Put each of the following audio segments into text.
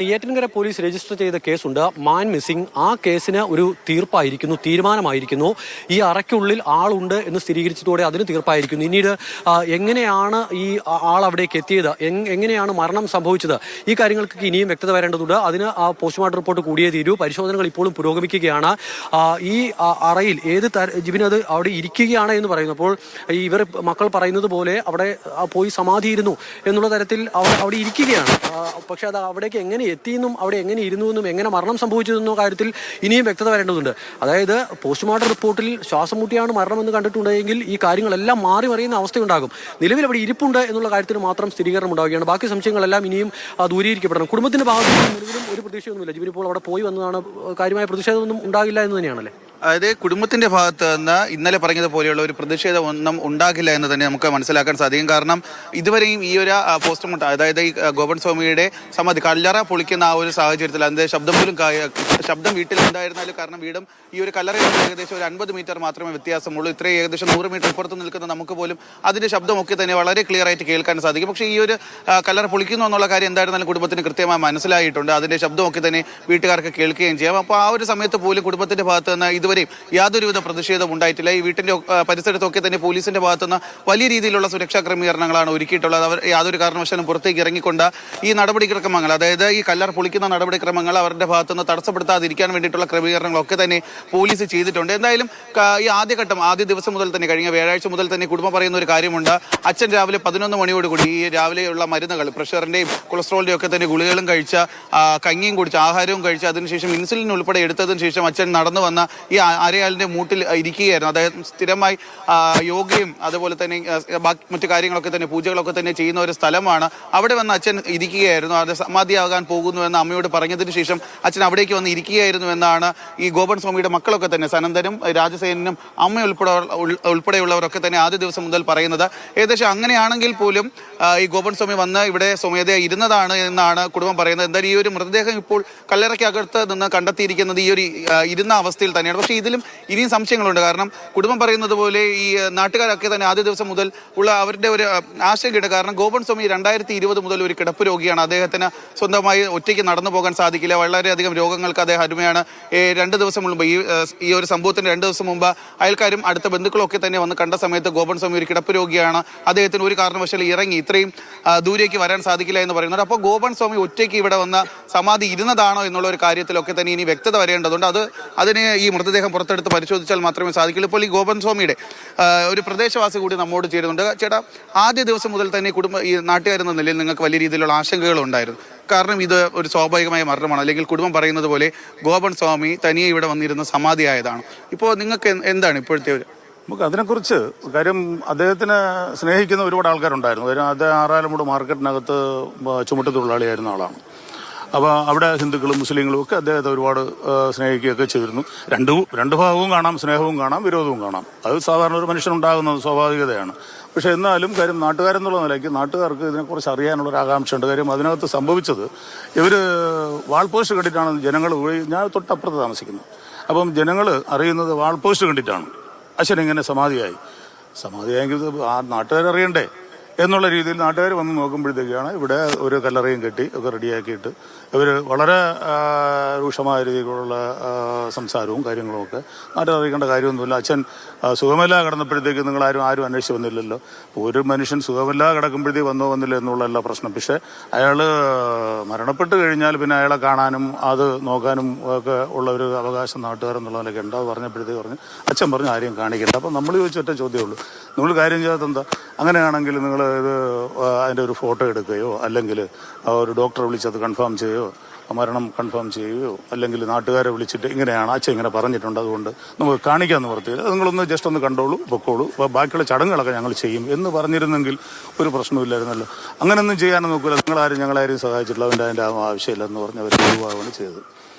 Neyyattinkara police register ചെയ്ത കേസുണ്ട്, man missing. ആ കേസിന് ഒരു തീരുമാനമായിരിക്കുന്നു. ഈ അറയ്ക്കുള്ളിൽ ആളുണ്ട് എന്ന് സ്ഥിരീകരിച്ചതോടെ അതിന് തീർപ്പായിരിക്കുന്നു. പിന്നീട് എങ്ങനെയാണ് ഈ ആൾ അവിടേക്ക് എത്തിയത്, എങ്ങനെയാണ് മരണം സംഭവിച്ചത്, ഈ കാര്യങ്ങൾക്ക് ഇനിയും വ്യക്തത വരേണ്ടതുണ്ട്. അതിന് പോസ്റ്റ്മോർട്ടം റിപ്പോർട്ട് കൂടിയേ തീരൂ. പരിശോധനകൾ ഇപ്പോഴും പുരോഗമിക്കുകയാണ്. ഈ അറയിൽ ജിബിനത് അവിടെ ഇരിക്കുകയാണ് എന്ന് പറയുന്നു. അപ്പോൾ ഇവർ മക്കൾ പറയുന്നത് പോലെ അവിടെ പോയി സമാധിയിരുന്നു എന്നുള്ള തരത്തിൽ അവിടെ ഇരിക്കുകയാണ്. പക്ഷെ അത് അവിടേക്ക് എങ്ങനെ എത്തിയെന്നും അവിടെ എങ്ങനെ ഇരുന്നു എന്നും എങ്ങനെ മരണം സംഭവിച്ചതെന്നോ കാര്യത്തിൽ ഇനിയും വ്യക്തത വരേണ്ടതുണ്ട്. അതായത് പോസ്റ്റ്മോർട്ടം റിപ്പോർട്ടിൽ ശ്വാസം മുട്ടിയാണ് മരണമെന്ന് കണ്ടിട്ടുണ്ടെങ്കിൽ ഈ കാര്യങ്ങളെല്ലാം മാറി മറിയുന്ന അവസ്ഥയുണ്ടാകും. നിലവിൽ അവിടെ ഇരിപ്പുണ്ട് എന്നുള്ള കാര്യത്തിൽ മാത്രം സ്ഥിരീകരണം ഉണ്ടാവുകയാണ്. ബാക്കി സംശയങ്ങളെല്ലാം ഇനിയും ദൂരീകരിക്കപ്പെടണം. കുടുംബത്തിന്റെ ഭാഗത്ത് നിലവിലും ഒരു പ്രതീക്ഷയൊന്നുമില്ല. ജിബിനിപ്പോൾ അവിടെ പോയി വന്നതാണ്, കാര്യമായ പ്രതിഷേധമൊന്നും ഉണ്ടാകില്ല എന്ന് തന്നെയാണല്ലേ? അതായത് കുടുംബത്തിന്റെ ഭാഗത്ത് നിന്ന് ഇന്നലെ പറഞ്ഞതുപോലെയുള്ള ഒരു പ്രതിഷേധം ഒന്നും ഉണ്ടാകില്ല എന്ന് തന്നെ നമുക്ക് മനസ്സിലാക്കാൻ സാധിക്കും. കാരണം ഇതുവരെയും ഈ ഒരു പോസ്റ്റ്മോർട്ടം, അതായത് ഈ ഗോപൻ സ്വാമിയുടെ സമാധി കല്ലറ പൊളിക്കുന്ന ആ ഒരു സാഹചര്യത്തിൽ അതിന്റെ ശബ്ദം വീട്ടിൽ ഉണ്ടായിരുന്നാലും, കാരണം വീടും ഈ ഒരു കല്ലറയിൽ ഏകദേശം ഒരു 50 മീറ്റർ മാത്രമേ വ്യത്യാസമുള്ളൂ. ഇത്രയും ഏകദേശം 100 മീറ്റർ പുറത്ത് നിൽക്കുന്ന നമുക്ക് പോലും അതിന്റെ ശബ്ദമൊക്കെ തന്നെ വളരെ ക്ലിയർ ആയിട്ട് കേൾക്കാൻ സാധിക്കും. പക്ഷേ ഈ ഒരു കല്ലറ പൊളിക്കുന്നു എന്നുള്ള കാര്യം എന്തായിരുന്നാലും കുടുംബത്തിന് കൃത്യമായി മനസ്സിലായിട്ടുണ്ട്. അതിന്റെ ശബ്ദമൊക്കെ തന്നെ വീട്ടുകാർക്ക് കേൾക്കുകയും ചെയ്യാം. അപ്പോൾ ആ ഒരു സമയത്ത് പോലും കുടുംബത്തിന്റെ ഭാഗത്ത് നിന്ന് ഇതുവരെയും യാതൊരുവിധ പ്രതിഷേധം ഉണ്ടായിട്ടില്ല. ഈ വീട്ടിന്റെ പരിസരത്തൊക്കെ തന്നെ പോലീസിന്റെ ഭാഗത്തുനിന്ന് വലിയ രീതിയിലുള്ള സുരക്ഷാ ക്രമീകരണങ്ങളാണ് ഒരുക്കിയിട്ടുള്ളത്. അവർ യാതൊരു കാരണവശാലും പുറത്തേക്ക് ഇറങ്ങിക്കൊണ്ട് ഈ നടപടിക്രമങ്ങൾ, അതായത് ഈ കല്ലറ പൊളിക്കുന്ന നടപടിക്രമങ്ങൾ അവരുടെ ഭാഗത്തുനിന്ന് തടസ്സപ്പെടുത്താതിരിക്കാൻ വേണ്ടിയിട്ടുള്ള ക്രമീകരണങ്ങളൊക്കെ തന്നെ പോലീസ് ചെയ്തിട്ടുണ്ട്. എന്തായാലും ഈ ആദ്യ ദിവസം മുതൽ തന്നെ, കഴിഞ്ഞ വ്യാഴാഴ്ച മുതൽ തന്നെ കുടുംബം പറയുന്ന ഒരു കാര്യമുണ്ട്. അച്ഛൻ രാവിലെ 11 മണിയോടുകൂടി ഈ രാവിലെയുള്ള മരുന്നുകൾ, പ്രഷറിന്റെയും കൊളസ്ട്രോളിന്റെയും ഒക്കെ തന്നെ ഗുളികകളും കഴിച്ച, കഞ്ഞിയും കുടിച്ച, ആഹാരവും കഴിച്ച് അതിനുശേഷം ഇൻസുലിൻ ഉൾപ്പെടെ എടുത്തതിന് ശേഷം അച്ഛൻ നടന്നു വന്ന ഈ അരയാലിന്റെ മൂട്ടിൽ ഇരിക്കുകയായിരുന്നു. അദ്ദേഹം സ്ഥിരമായി യോഗയും അതുപോലെ തന്നെ മറ്റു കാര്യങ്ങളൊക്കെ തന്നെ, പൂജകളൊക്കെ തന്നെ ചെയ്യുന്ന ഒരു സ്ഥലമാണ്. അവിടെ വന്ന് അച്ഛൻ ഇരിക്കുകയായിരുന്നു. അത് സമാധിയാകാൻ പോകുന്നു എന്ന് അമ്മയോട് പറഞ്ഞതിന് ശേഷം അച്ഛൻ അവിടേക്ക് വന്ന് ഇരിക്കുകയായിരുന്നു എന്നാണ് ഈ ഗോപൻ സ്വാമിയുടെ മക്കളൊക്കെ തന്നെ, സനന്ദനും രാജസേനും അമ്മ ഉൾപ്പെടെയുള്ളവരൊക്കെ തന്നെ ആദ്യ ദിവസം മുതൽ പറയുന്നത്. ഏകദേശം അങ്ങനെയാണെങ്കിൽ പോലും ഈ ഗോപൻ സ്വാമി വന്ന് ഇവിടെ സ്വമേധയാ ഇരുന്നതാണ് എന്നാണ് കുടുംബം പറയുന്നത്. എന്തായാലും ഈ ഒരു മൃതദേഹം ഇപ്പോൾ കല്ലറയ്ക്കകത്ത് നിന്ന് കണ്ടെത്തിയിരിക്കുന്നത് ഈ ഒരു ഇരുന്ന അവസ്ഥയിൽ തന്നെയാണ്. പക്ഷേ ഇതിലും ഇനിയും സംശയങ്ങളുണ്ട്. കാരണം കുടുംബം പറയുന്നത് പോലെ ഈ നാട്ടുകാരൊക്കെ തന്നെ ആദ്യ ദിവസം മുതൽ ഉള്ള അവരുടെ ഒരു ആശങ്കയുണ്ട്. കാരണം ഗോപൻ സ്വാമി 2020 മുതൽ ഒരു കിടപ്പ് രോഗിയാണ്. അദ്ദേഹത്തിന് സ്വന്തമായി ഒറ്റയ്ക്ക് നടന്നു പോകാൻ സാധിക്കില്ല. വളരെയധികം രോഗങ്ങൾക്ക് അദ്ദേഹം അടിമയാണ്. 2 ദിവസം മുമ്പ് ഈ ഒരു സംഭവത്തിന് 2 ദിവസം മുമ്പ് അയൽക്കാരും അടുത്ത ബന്ധുക്കളൊക്കെ തന്നെ വന്ന് കണ്ട സമയത്ത് ഗോപൻ സ്വാമി ഒരു കിടപ്പ് രോഗിയാണ്, അദ്ദേഹത്തിന് ഒരു കാരണവശാലും ഇറങ്ങി ഇത്രയും ദൂരേക്ക് വരാൻ സാധിക്കില്ല എന്ന് പറയുന്നുണ്ട്. അപ്പോൾ ഗോപൻ സ്വാമി ഒറ്റയ്ക്ക് ഇവിടെ വന്ന് സമാധി ഇരുന്നതാണോ എന്നുള്ള ഒരു കാര്യത്തിലൊക്കെ തന്നെ ഇനി വ്യക്തത വരേണ്ടതുണ്ട്. അതിന് ഈ മൃതദേഹം പുറത്തെടുത്ത് പരിശോധിച്ചാൽ മാത്രമേ സാധിക്കുള്ളൂ. ഇപ്പോൾ ഈ ഗോപൻ സ്വാമിയുടെ ഒരു പ്രദേശവാസി കൂടി നമ്മോട് ചേരുന്നുണ്ട്. ചേട്ടാ, ആദ്യ ദിവസം മുതൽ തന്നെ ഈ നാട്ടുകാരെന്ന നിലയിൽ നിങ്ങൾക്ക് വലിയ രീതിയിലുള്ള ആശങ്കകളുണ്ടായിരുന്നു. കാരണം ഇത് ഒരു സ്വാഭാവികമായ മരണമാണ്, അല്ലെങ്കിൽ കുടുംബം പറയുന്നത് പോലെ ഗോപൻ സ്വാമി തനിയെ ഇവിടെ വന്നിരുന്ന സമാധിയായതാണ്. ഇപ്പോൾ നിങ്ങൾക്ക് എന്താണ് ഇപ്പോഴത്തെ ഒരു നമുക്ക് അതിനെക്കുറിച്ച് കാര്യം? അദ്ദേഹത്തിനെ സ്നേഹിക്കുന്ന ഒരുപാട് ആൾക്കാരുണ്ടായിരുന്നു. അദ്ദേഹം ആറാലമൂട് മാർക്കറ്റിനകത്ത് ചുമട്ട് തൊഴിലാളിയായിരുന്ന ആളാണ്. അപ്പോൾ അവിടെ ഹിന്ദുക്കളും മുസ്ലിങ്ങളും ഒക്കെ അദ്ദേഹത്തെ ഒരുപാട് സ്നേഹിക്കുകയൊക്കെ ചെയ്തിരുന്നു. രണ്ട് ഭാഗവും കാണാം, സ്നേഹവും കാണാം, വിരോധവും കാണാം. അത് സാധാരണ ഒരു മനുഷ്യനുണ്ടാകുന്നത് സ്വാഭാവികതയാണ്. പക്ഷേ എന്നാലും കാര്യം നാട്ടുകാരെന്നുള്ള നിലയ്ക്ക് നാട്ടുകാർക്ക് ഇതിനെക്കുറിച്ച് അറിയാനുള്ളൊരു ആകാംക്ഷയുണ്ട്. കാര്യം അതിനകത്ത് സംഭവിച്ചത്, ഇവർ വാൾ പോസ്റ്റ് കണ്ടിട്ടാണ് ജനങ്ങൾ, ഞാൻ തൊട്ടപ്പുറത്ത് താമസിക്കുന്നു, അപ്പം ജനങ്ങൾ അറിയുന്നത് വാൾ പോസ്റ്റ് കണ്ടിട്ടാണ് അച്ഛനിങ്ങനെ സമാധിയായെങ്കിൽ ആ നാട്ടുകാരറിയണ്ടേ എന്നുള്ള രീതിയിൽ നാട്ടുകാർ വന്ന് നോക്കുമ്പോഴത്തേക്കാണ് ഇവിടെ ഒരു കല്ലറയും കെട്ടി ഒക്കെ റെഡിയാക്കിയിട്ട് ഇവർ വളരെ രൂക്ഷമായ രീതിയിലുള്ള സംസാരവും കാര്യങ്ങളും ഒക്കെ നാട്ടിലറിയിക്കേണ്ട കാര്യമൊന്നുമില്ല. അച്ഛൻ സുഖമില്ല കിടന്നപ്പോഴത്തേക്ക് നിങ്ങളാരും അന്വേഷിച്ച് വന്നില്ലല്ലോ. ഒരു മനുഷ്യൻ സുഖമില്ല കിടക്കുമ്പോഴത്തേക്ക് വന്നില്ല എന്നുള്ളതല്ല പ്രശ്നം. പക്ഷേ അയാൾ മരണപ്പെട്ട് കഴിഞ്ഞാൽ പിന്നെ അയാളെ കാണാനും അത് നോക്കാനും ഒക്കെ ഉള്ള ഒരു അവകാശം നാട്ടുകാരെന്നുള്ളതിലൊക്കെ ഉണ്ട്. അത് പറഞ്ഞപ്പോഴത്തേക്ക് അച്ഛൻ പറഞ്ഞു ആരെയും കാണിക്കണ്ട. അപ്പം നമ്മൾ ചോദിച്ചൊറ്റ ചോദ്യമേ ഉള്ളൂ, നിങ്ങൾ കാര്യം ചെയ്യാത്തെന്താ? അങ്ങനെയാണെങ്കിൽ നിങ്ങൾ ഇത് അതിൻ്റെ ഒരു ഫോട്ടോ എടുക്കുകയോ അല്ലെങ്കിൽ ഒരു ഡോക്ടറെ വിളിച്ചത് കൺഫേം ചെയ്യുകയോ, മരണം കൺഫേം ചെയ്യുകയോ, അല്ലെങ്കിൽ നാട്ടുകാരെ വിളിച്ചിട്ട് ഇങ്ങനെയാണ് അച്ഛൻ ഇങ്ങനെ പറഞ്ഞിട്ടുണ്ട്, അതുകൊണ്ട് നമുക്ക് കാണിക്കാമെന്ന് പറഞ്ഞില്ല, നിങ്ങളൊന്ന് ജസ്റ്റ് ഒന്ന് കണ്ടോളൂ, പൊക്കോളൂ, ബാക്കിയുള്ള ചടങ്ങുകളൊക്കെ ഞങ്ങൾ ചെയ്യും എന്ന് പറഞ്ഞിരുന്നെങ്കിൽ ഒരു പ്രശ്നമില്ലായിരുന്നല്ലോ. അങ്ങനെയൊന്നും ചെയ്യാനും നോക്കില്ല. നിങ്ങളാരും ഞങ്ങളാരും സഹായിച്ചിട്ടില്ല, അതിൻ്റെ ആവശ്യമില്ല എന്ന് പറഞ്ഞ് അവർ ഒഴിവാക്കുകയാണ് ചെയ്തത്.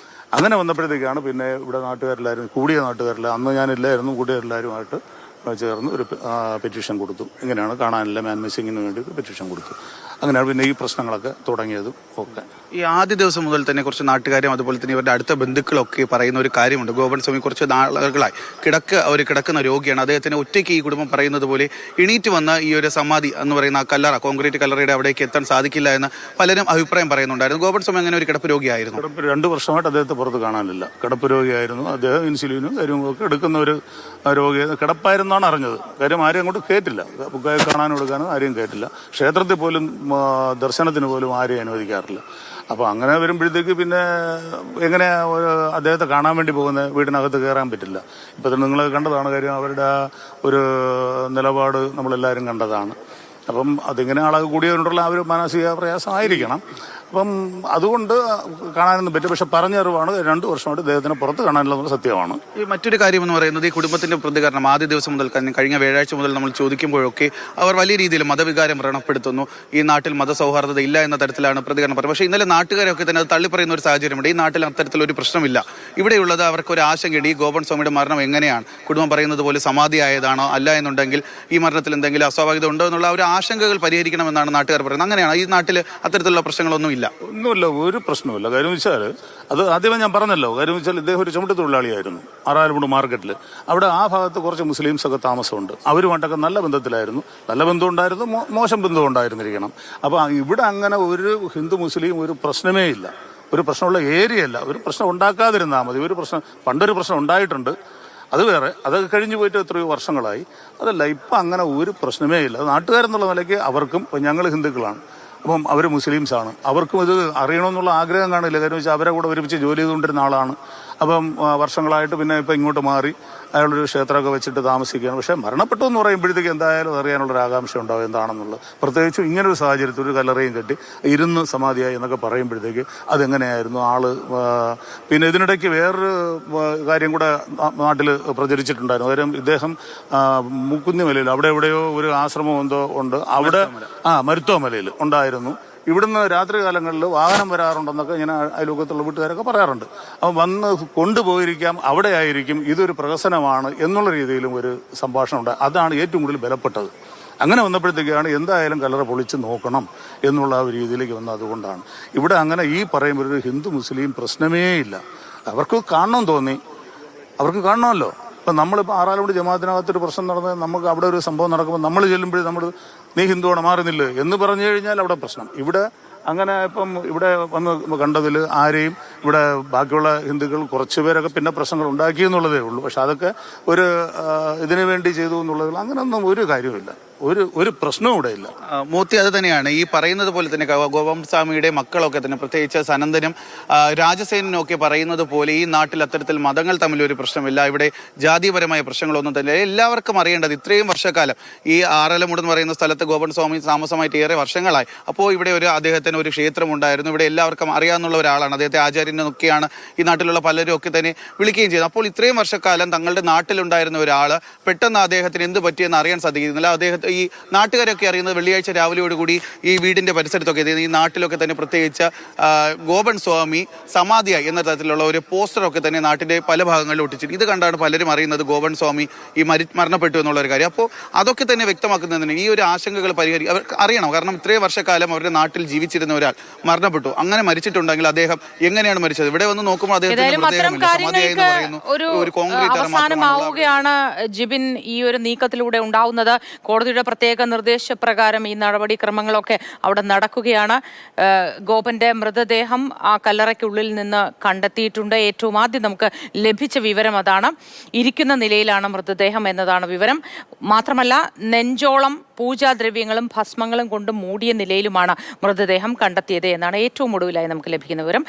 അങ്ങനെ വന്നപ്പോഴത്തേക്കാണ് പിന്നെ ഇവിടെ കൂടിയ നാട്ടുകാരെല്ലാം, അന്ന് ഞാനില്ലായിരുന്നു, കൂടിയവരെല്ലാവരുമായിട്ട് ചേർന്ന് ഒരു പെറ്റീഷൻ കൊടുത്തു. ഇങ്ങനെയാണ് കാണാനില്ല, മാൻ മിസ്സിങ്ങിന് വേണ്ടി പെറ്റീഷൻ കൊടുത്തു. അങ്ങനെയാണ് പിന്നെ ഈ പ്രശ്നങ്ങളൊക്കെ തുടങ്ങിയതും ഒക്കെ. ഈ ആദ്യ ദിവസം മുതൽ തന്നെ കുറച്ച് നാട്ടുകാരും അതുപോലെ തന്നെ ഇവരുടെ അടുത്ത ബന്ധുക്കളൊക്കെ പറയുന്ന ഒരു കാര്യമുണ്ട്. ഗോപൻ സ്വാമി കുറച്ച് നാളുകളായി കിടക്കുന്ന രോഗിയാണ്. അദ്ദേഹത്തിന് ഒറ്റയ്ക്ക് ഈ കുടുംബം പറയുന്നത് പോലെ എണീറ്റ് വന്ന ഈ ഒരു സമാധി എന്ന് പറയുന്ന ആ കല്ലറ, കോൺക്രീറ്റ് കല്ലറയുടെ അവിടേക്ക് എത്താൻ സാധിക്കില്ല എന്ന് പലരും അഭിപ്രായം പറയുന്നുണ്ടായിരുന്നു. ഗോപൻ സ്വാമി അങ്ങനെ ഒരു കിടപ്പ് രോഗിയായിരുന്നു. 2 വർഷമായിട്ട് അദ്ദേഹത്തെ പുറത്ത് കാണാനില്ല. കിടപ്പ് രോഗിയായിരുന്നു. അദ്ദേഹം ഇൻസുലിനും കാര്യങ്ങളൊക്കെ എടുക്കുന്ന ഒരു രോഗി കിടപ്പായിരുന്നാണ് അറിഞ്ഞത്. കാര്യം ആരെയും അങ്ങോട്ട് കയറ്റില്ല, കാണാനും എടുക്കാനും ആരെയും കയറ്റില്ല. ക്ഷേത്രത്തിൽ പോലും ദർശനത്തിന് പോലും ആരെയും അനുവദിക്കാറില്ല. അപ്പോൾ അങ്ങനെ വരുമ്പോഴത്തേക്ക് പിന്നെ എങ്ങനെ അദ്ദേഹത്തെ കാണാൻ വേണ്ടി പോകുന്ന വീടിനകത്ത് കയറാൻ പറ്റില്ല. ഇപ്പം തന്നെ നിങ്ങൾ കണ്ടതാണ് കാര്യം, അവരുടെ ഒരു നിലപാട് നമ്മളെല്ലാവരും കണ്ടതാണ്. അപ്പം അതിങ്ങനെ ആളെ കൂടിയതുകൊണ്ടുള്ള ആ ഒരു മാനസിക പ്രയാസമായിരിക്കണം. അപ്പം അതുകൊണ്ട് കാണാനൊന്നും പറ്റും. പക്ഷെ പറഞ്ഞറിവാണ് 2 വർഷമായിട്ട് അദ്ദേഹത്തിന് പുറത്ത് കാണാനില്ലെന്നുള്ള സത്യമാണ്. ഈ മറ്റൊരു കാര്യം എന്ന് പറയുന്നത് ഈ കുടുംബത്തിന്റെ പ്രതികരണം ആദ്യ ദിവസം മുതൽ കഴിഞ്ഞ വ്യാഴാഴ്ച മുതൽ നമ്മൾ ചോദിക്കുമ്പോഴൊക്കെ അവർ വലിയ രീതിയിൽ മതവികാരം വ്രണപ്പെടുത്തുന്നു. ഈ നാട്ടിൽ മതസൗഹാർദ്ദത ഇല്ല എന്ന തരത്തിലാണ് പ്രതികരണം പറയുന്നത്. പക്ഷേ ഇന്നലെ നാട്ടുകാരൊക്കെ തന്നെ അത് തള്ളിപ്പറയുന്ന ഒരു സാഹചര്യമുണ്ട്. ഈ നാട്ടിൽ അത്തരത്തിലൊരു പ്രശ്നമില്ല. ഇവിടെയുള്ളത് അവർക്കൊരു ആശങ്കയുണ്ട്. ഈ ഗോപൻ സ്വാമിയുടെ മരണം എങ്ങനെയാണ്, കുടുംബം പറയുന്നത് പോലെ സമാധിയായതാണോ അല്ല എന്നുണ്ടെങ്കിൽ ഈ മരണത്തിൽ എന്തെങ്കിലും അസ്വാഭാവികത ഉണ്ടോ എന്നുള്ള ഒരു ആശങ്കകൾ പരിഹരിക്കണമെന്നാണ് നാട്ടുകാർ പറയുന്നത്. അങ്ങനെയാണ് ഈ നാട്ടിൽ അത്തരത്തിലുള്ള പ്രശ്നങ്ങളൊന്നും ഇല്ല. ഒന്നുമില്ല, ഒരു പ്രശ്നമില്ല. കാര്യം വെച്ചാൽ അത് ആദ്യമേ ഞാൻ പറഞ്ഞല്ലോ. കാര്യം വെച്ചാൽ ഇദ്ദേഹം ഒരു ചുമട്ടുതൊഴിലാളിയായിരുന്നു ആറാലുമൂട് മാർക്കറ്റിൽ. അവിടെ ആ ഭാഗത്ത് കുറച്ച് മുസ്ലിംസ് ഒക്കെ താമസമുണ്ട്. അവരുമായിട്ടൊക്കെ നല്ല ബന്ധത്തിലായിരുന്നു. നല്ല ബന്ധം ഉണ്ടായിരുന്നു, മോശം ബന്ധം ഉണ്ടായിരുന്നിരിക്കണം. അപ്പോൾ ഇവിടെ അങ്ങനെ ഒരു ഹിന്ദു മുസ്ലിം ഒരു പ്രശ്നമേ ഇല്ല. ഒരു പ്രശ്നമുള്ള ഏരിയ അല്ല. ഒരു പ്രശ്നം ഉണ്ടാക്കാതിരുന്നാൽ മതി. ഒരു പ്രശ്നം പണ്ടൊരു പ്രശ്നം ഉണ്ടായിട്ടുണ്ട്, അത് വേറെ. അതൊക്കെ കഴിഞ്ഞു പോയിട്ട് എത്രയോ വർഷങ്ങളായി. അതല്ല, ഇപ്പം അങ്ങനെ ഒരു പ്രശ്നമേ ഇല്ല. നാട്ടുകാരെന്നുള്ള നിലയ്ക്ക് അവർക്കും, ഞങ്ങൾ ഹിന്ദുക്കളാണ്, അപ്പം അവർ മുസ്ലിംസാണ്, അവർക്കും ഇത് അറിയണമെന്നുള്ള ആഗ്രഹം കാണില്ല. കാര്യം വെച്ചാൽ അവരെ കൂടെ ഒരുമിച്ച് ജോലി ചെയ്തുകൊണ്ടിരുന്ന ആളാണ്. അപ്പം വർഷങ്ങളായിട്ട് പിന്നെ ഇപ്പം ഇങ്ങോട്ട് മാറി അയാളൊരു ക്ഷേത്രമൊക്കെ വെച്ചിട്ട് താമസിക്കുകയാണ്. പക്ഷേ മരണപ്പെട്ടു എന്ന് പറയുമ്പോഴത്തേക്ക് എന്തായാലും അറിയാനുള്ളൊരു ആകാംക്ഷ ഉണ്ടാവും എന്താണെന്നുള്ളത്. പ്രത്യേകിച്ചും ഇങ്ങനൊരു സാഹചര്യത്തിൽ ഒരു കല്ലറയും കെട്ടി ഇരുന്ന് സമാധിയായി എന്നൊക്കെ പറയുമ്പോഴത്തേക്ക് അതെങ്ങനെയായിരുന്നു ആള്. പിന്നെ ഇതിനിടയ്ക്ക് വേറൊരു കാര്യം കൂടെ നാട്ടിൽ പ്രചരിച്ചിട്ടുണ്ടായിരുന്നു. കാര്യം ഇദ്ദേഹം മുക്കുന്നിമലയിൽ അവിടെ എവിടെയോ ഒരു ആശ്രമം എന്തോ ഉണ്ട്, അവിടെ മരുത്തോമലയിൽ ഉണ്ടായിരുന്നു. ഇവിടുന്ന് രാത്രി കാലങ്ങളിൽ വാഹനം വരാറുണ്ടെന്നൊക്കെ ഇങ്ങനെ അയൽവക്കത്തുള്ള വീട്ടുകാരൊക്കെ പറയാറുണ്ട്. അപ്പം വന്ന് കൊണ്ടുപോയിരിക്കാം, അവിടെ ആയിരിക്കും, ഇതൊരു പ്രഹസനമാണ് എന്നുള്ള രീതിയിലും ഒരു സംഭാഷണം ഉണ്ട്. അതാണ് ഏറ്റവും കൂടുതൽ ബലപ്പെട്ടത്. അങ്ങനെ വന്നപ്പോഴത്തേക്കാണ് എന്തായാലും കല്ലറ പൊളിച്ച് നോക്കണം എന്നുള്ള ആ ഒരു രീതിയിലേക്ക് വന്നത്. അതുകൊണ്ടാണ് ഇവിടെ അങ്ങനെ ഈ പറയുമ്പോൾ ഒരു ഹിന്ദു മുസ്ലിം പ്രശ്നമേ ഇല്ല. അവർക്ക് കാണണം തോന്നി, അവർക്ക് കാണണമല്ലോ. ഇപ്പം നമ്മളിപ്പോൾ ആറാലുമൂട് ജമാഅത്തിനകത്തൊരു പ്രശ്നം നടന്ന് നമുക്ക് അവിടെ ഒരു സംഭവം നടക്കുമ്പോൾ നമ്മൾ ചെല്ലുമ്പോഴും നമ്മൾ നീ ഹിന്ദുവാണ് മാറുന്നില്ല എന്ന് പറഞ്ഞു കഴിഞ്ഞാൽ അവിടെ പ്രശ്നം. ഇവിടെ അങ്ങനെ ഇപ്പം ഇവിടെ വന്ന് കണ്ടതിൽ ആരെയും ഇവിടെ ബാക്കിയുള്ള ഹിന്ദുക്കൾ കുറച്ച് പേരൊക്കെ പിന്നെ പ്രശ്നങ്ങൾ ഉണ്ടാക്കി എന്നുള്ളതേ ഉള്ളൂ. പക്ഷെ അതൊക്കെ ഒരു ഇതിനു വേണ്ടി ചെയ്തു എന്നുള്ളതിൽ അങ്ങനെയൊന്നും ഒരു കാര്യമില്ല. ഒരു പ്രശ്നവും ഇവിടെ ഇല്ല. മൂർത്തി അത് തന്നെയാണ് ഈ പറയുന്നത് പോലെ തന്നെ ഗോപൻ സ്വാമിയുടെ മക്കളൊക്കെ തന്നെ, പ്രത്യേകിച്ച് സനന്ദനും രാജസേനും ഒക്കെ പറയുന്നത് പോലെ ഈ നാട്ടിൽ അത്തരത്തിൽ മതങ്ങൾ തമ്മിലൊരു പ്രശ്നമില്ല. ഇവിടെ ജാതിപരമായ പ്രശ്നങ്ങളൊന്നും തന്നെ. എല്ലാവർക്കും അറിയേണ്ടത് ഇത്രയും വർഷക്കാലം ഈ ആറാലുമൂട് എന്ന് പറയുന്ന സ്ഥലത്ത് ഗോപൻ സ്വാമി താമസമായിട്ട് ഏറെ വർഷങ്ങളായി. അപ്പോൾ ഇവിടെ അദ്ദേഹത്തിന് ഒരു ക്ഷേത്രം ഉണ്ടായിരുന്നു. ഇവിടെ എല്ലാവർക്കും അറിയാവുന്ന ഒരാളാണ്. അദ്ദേഹത്തെ ആചാര്യനൊക്കെയാണ് ഈ നാട്ടിലുള്ള പലരും ഒക്കെ തന്നെ വിളിക്കുകയും ചെയ്തത്. അപ്പോൾ ഇത്രയും വർഷക്കാലം തങ്ങളുടെ നാട്ടിലുണ്ടായിരുന്ന ഒരാൾ പെട്ടെന്ന് അദ്ദേഹത്തിന് എന്ത് പറ്റിയെന്ന് അറിയാൻ സാധിക്കുന്നില്ല. അദ്ദേഹത്തെ ഈ നാട്ടുകാരൊക്കെ അറിയുന്നത് വെള്ളിയാഴ്ച രാവിലെയോടുകൂടി ഈ വീടിന്റെ പരിസരത്തൊക്കെ ഈ നാട്ടിലൊക്കെ തന്നെ പ്രത്യേകിച്ച് ഗോപൻ സ്വാമി സമാധിയായി എന്ന തരത്തിലുള്ള ഒരു പോസ്റ്ററൊക്കെ തന്നെ നാട്ടിന്റെ പല ഭാഗങ്ങളിലും ഒട്ടിച്ചിട്ട് ഇത് കണ്ടാണ് പലരും അറിയുന്നത് ഗോപൻ സ്വാമി ഈ മരണപ്പെട്ടു എന്നുള്ള ഒരു കാര്യം. അപ്പോൾ അതൊക്കെ തന്നെ വ്യക്തമാക്കുന്നതിന് ഈ ഒരു ആശങ്കകൾ അവർക്ക് അറിയണം. കാരണം ഇത്രയും വർഷക്കാലം അവരുടെ നാട്ടിൽ ജീവിച്ചിരുന്ന ഒരാൾ മരണപ്പെട്ടു. അങ്ങനെ മരിച്ചിട്ടുണ്ടെങ്കിൽ അദ്ദേഹം എങ്ങനെയാണ് മരിച്ചത്? ഇവിടെ വന്ന് നോക്കുമ്പോൾ അവസാനമാവുകയാണ് ജിബിൻ ഈ ഒരു നീക്കത്തിലൂടെ ഉണ്ടാവുന്നത്. കോടതിയുടെ പ്രത്യേക നിർദ്ദേശപ്രകാരം ഈ നടപടിക്രമങ്ങളൊക്കെ അവിടെ നടക്കുകയാണ്. ഗോപന്റെ മൃതദേഹം ആ കല്ലറയ്ക്കുള്ളിൽ നിന്ന് കണ്ടെത്തിയിട്ടുണ്ട്. ഏറ്റവും ആദ്യം നമുക്ക് ലഭിച്ച വിവരം അതാണ്. ഇരിക്കുന്ന നിലയിലാണ് മൃതദേഹം എന്നതാണ് വിവരം. മാത്രമല്ല നെഞ്ചോളം പൂജാദ്രവ്യങ്ങളും ഭസ്മങ്ങളും കൊണ്ട് മൂടിയ നിലയിലുമാണ് മൃതദേഹം കണ്ടെത്തിയത് എന്നാണ് ഏറ്റവും ഒടുവിലായി നമുക്ക് ലഭിക്കുന്ന വിവരം.